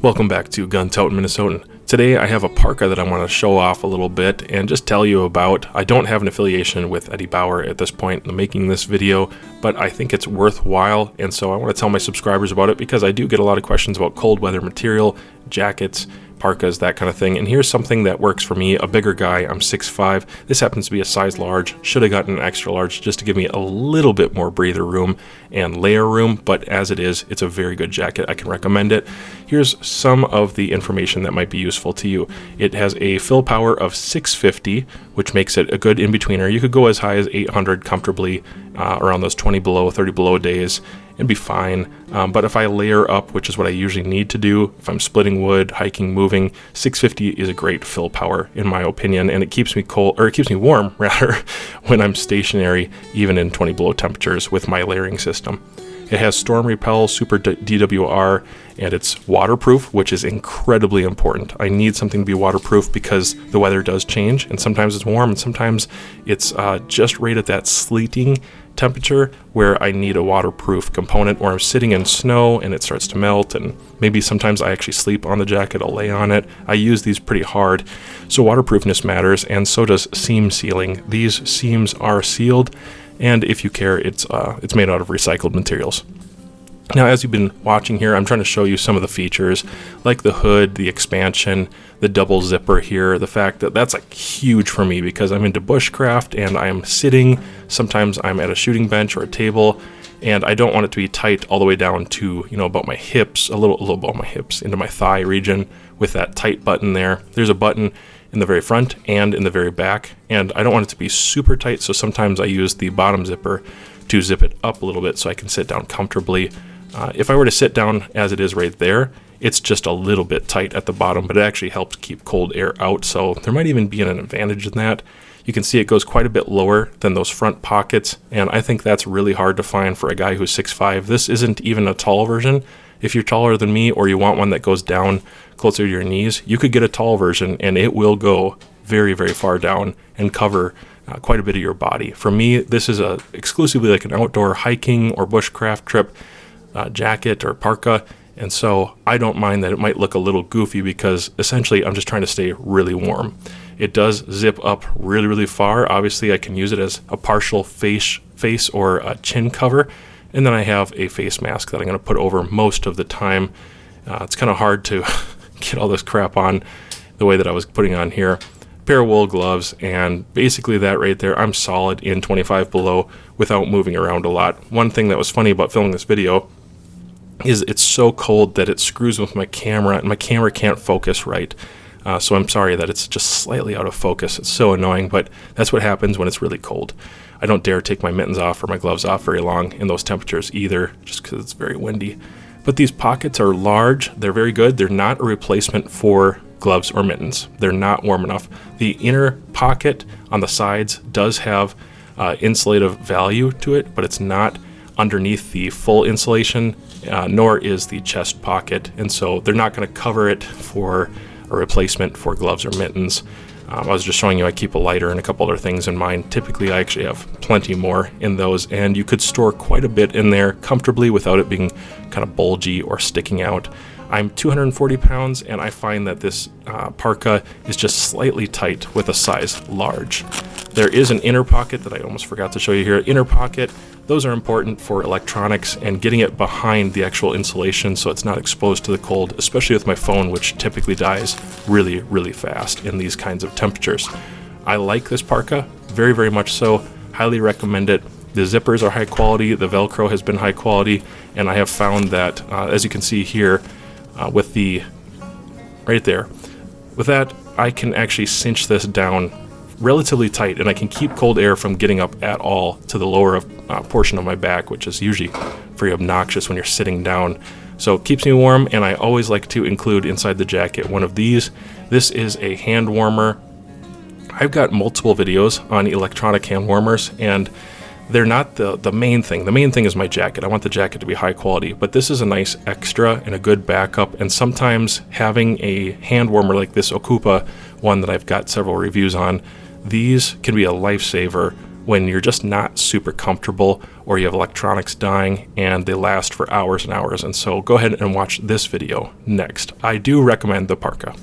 Welcome back to Gun Totin' Minnesotan. Today I have a parka that I want to show off a little bit and just tell you about. I don't have an affiliation with Eddie Bauer at this point in making this video, but I think it's worthwhile, and so I want to tell my subscribers about it because I do get a lot of questions about cold weather material, jackets, parkas, that kind of thing. And here's something that works for me, a bigger guy. I'm 6'5". This happens to be a size large. Should have gotten an extra large just to give me a little bit more breather room and layer room, but as it is, it's a very good jacket. I can recommend it. Here's some of the information that might be useful to you. It has a fill power of 650, which makes it a good in-betweener. You could go as high as 800 comfortably around those 20 below, 30 below days and be fine. But if I layer up, which is what I usually need to do, if I'm splitting wood, hiking, moving, 650 is a great fill power in my opinion, and it keeps me cold, or it keeps me warm rather, when I'm stationary, even in 20 below temperatures with my layering system. It has storm repel, super DWR, and it's waterproof, which is incredibly important. I need something to be waterproof because the weather does change, and sometimes it's warm, and sometimes it's just right at that sleeting temperature where I need a waterproof component, or I'm sitting in snow and it starts to melt, and maybe sometimes I actually sleep on the jacket, I'll lay on it. I use these pretty hard, so waterproofness matters, and so does seam sealing. These seams are sealed, and if you care, it's made out of recycled materials. Now, as you've been watching here, I'm trying to show you some of the features, like the hood, the expansion, the double zipper here, the fact that that's like huge for me because I'm into bushcraft and I'm sitting, sometimes I'm at a shooting bench or a table, and I don't want it to be tight all the way down to, about my hips, a little above my hips, into my thigh region with that tight button there. There's a button in the very front and in the very back, and I don't want it to be super tight, so sometimes I use the bottom zipper to zip it up a little bit so I can sit down comfortably. If I were to sit down as it is right there, it's just a little bit tight at the bottom, but it actually helps keep cold air out, so there might even be an advantage in that. You can see it goes quite a bit lower than those front pockets, and I think that's really hard to find for a guy who's 6'5". This isn't even a tall version. If you're taller than me, or you want one that goes down closer to your knees, you could get a tall version, and it will go very, very far down and cover quite a bit of your body. For me, this is exclusively like an outdoor hiking or bushcraft trip jacket or parka, and so I don't mind that it might look a little goofy because essentially I'm just trying to stay really warm. It does zip up really, really far. Obviously, I can use it as a partial face or a chin cover, and then I have a face mask that I'm going to put over most of the time. It's kind of hard to get all this crap on the way that I was putting on here. Pair of wool gloves, and basically that right there, I'm solid in 25 below without moving around a lot. One thing that was funny about filming this video is it's so cold that it screws with my camera, and my camera can't focus right. So I'm sorry that it's just slightly out of focus. It's so annoying, but that's what happens when it's really cold. I don't dare take my mittens off or my gloves off very long in those temperatures either, just because it's very windy. But these pockets are large. They're very good. They're not a replacement for gloves or mittens. They're not warm enough. The inner pocket on the sides does have insulative value to it, but it's not underneath the full insulation, nor is the chest pocket, and so they're not going to cover it for a replacement for gloves or mittens. I was just showing you I keep a lighter and a couple other things in mine. Typically I actually have plenty more in those, and you could store quite a bit in there comfortably without it being kind of bulgy or sticking out. I'm 240 pounds, and I find that this parka is just slightly tight with a size large. There is an inner pocket that I almost forgot to show you here. Inner pocket, those are important for electronics and getting it behind the actual insulation so it's not exposed to the cold, especially with my phone, which typically dies really, really fast in these kinds of temperatures. I like this parka, very, very much so. Highly recommend it. The zippers are high quality, the Velcro has been high quality, and I have found that, as you can see here, with the, right there, with that, I can actually cinch this down relatively tight, and I can keep cold air from getting up at all to the lower portion of my back, which is usually very obnoxious when you're sitting down. So it keeps me warm, and I always like to include inside the jacket one of these. This is a hand warmer. I've got multiple videos on electronic hand warmers, and they're not the main thing. The main thing is my jacket. I want the jacket to be high quality, but this is a nice extra and a good backup, and sometimes having a hand warmer like this Okupa one that I've got several reviews on, these can be a lifesaver when you're just not super comfortable or you have electronics dying and they last for hours and hours. And so go ahead and watch this video next. I do recommend the Parka.